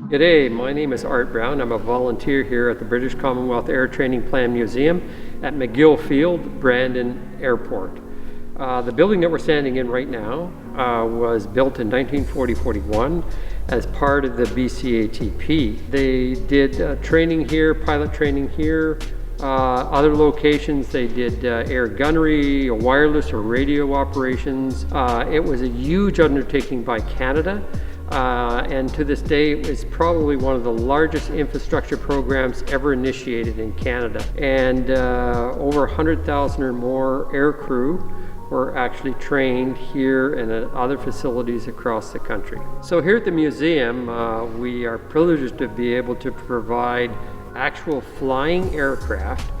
G'day, my name is Art Brown. I'm a volunteer here at the British Commonwealth Air Training Museum at McGill Field, Brandon Airport. The building that we're standing in right now was built in 1940-41 as part of the BCATP. They did training here, pilot training here. Other locations they did air gunnery, wireless or radio operations. It was a huge undertaking by Canada. And to this day, it's probably one of the largest infrastructure programs ever initiated in Canada. And over 100,000 or more air crew were actually trained here and at other facilities across the country. So here at the museum, we are privileged to be able to provide actual flying aircraft,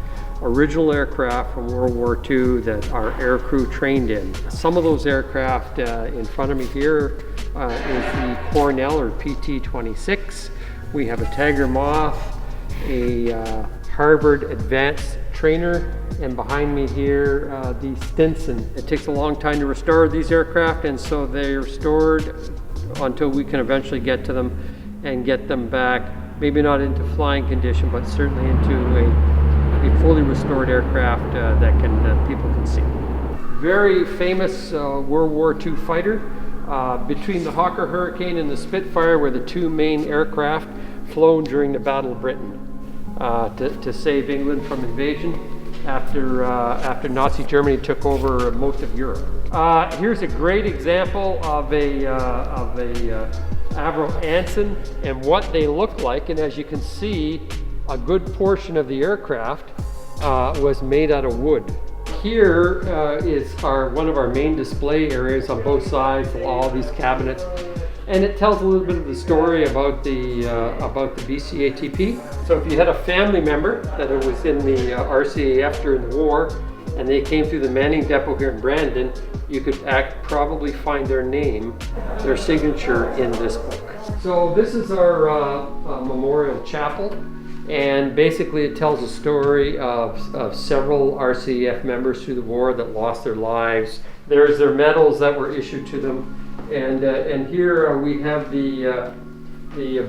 original aircraft from World War II that our air crew trained in. Some of those aircraft in front of me here is the Cornell or PT-26. We have a Tiger Moth, a Harvard Advanced Trainer, and behind me here the Stinson. It takes a long time to restore these aircraft, and so they're stored until we can eventually get to them and get them back, maybe not into flying condition, but certainly into a fully restored aircraft that people can see. Very famous World War II fighter. Between the Hawker Hurricane and the Spitfire were the two main aircraft flown during the Battle of Britain to save England from invasion after Nazi Germany took over most of Europe. Here's a great example of a Avro Anson and what they look like, and as you can see, a good portion of the aircraft was made out of wood. Here is one of our main display areas on both sides of all these cabinets, and it tells a little bit of the story about the BCATP. So if you had a family member that was in the RCAF during the war, and they came through the Manning Depot here in Brandon, you could probably find their name, their signature in this book. So this is our memorial chapel. And basically it tells a story of several RCAF members through the war that lost their lives. There's their medals that were issued to them. And here we have the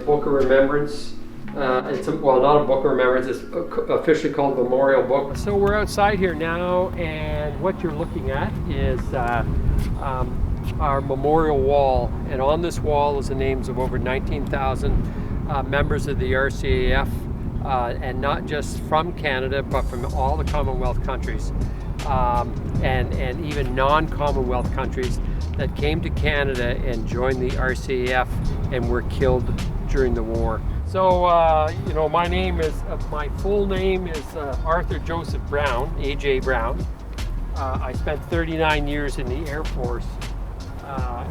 Book of Remembrance. It's not a Book of Remembrance, it's officially called Memorial Book. So we're outside here now, and what you're looking at is our memorial wall. And on this wall is the names of over 19,000 members of the RCAF. And not just from Canada, but from all the Commonwealth countries, and even non-Commonwealth countries that came to Canada and joined the RCAF and were killed during the war. So, my full name is Arthur Joseph Brown, AJ Brown. I spent 39 years in the Air Force,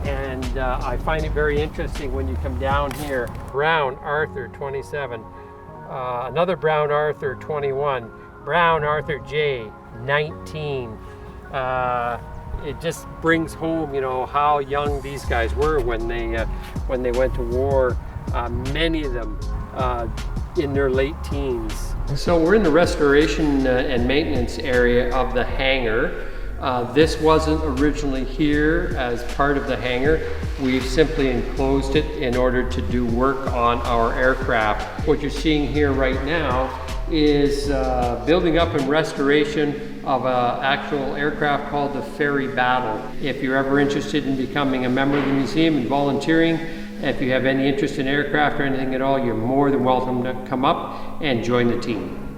and I find it very interesting when you come down here. Brown Arthur, 27. Another Brown Arthur, 21. Brown Arthur J, 19. It just brings home, how young these guys were when they went to war. Many of them in their late teens. So we're in the restoration and maintenance area of the hangar. This wasn't originally here as part of the hangar. We've simply enclosed it in order to do work on our aircraft. What you're seeing here right now is building up and restoration of an actual aircraft called the Ferry Battle. If you're ever interested in becoming a member of the museum and volunteering, if you have any interest in aircraft or anything at all, you're more than welcome to come up and join the team.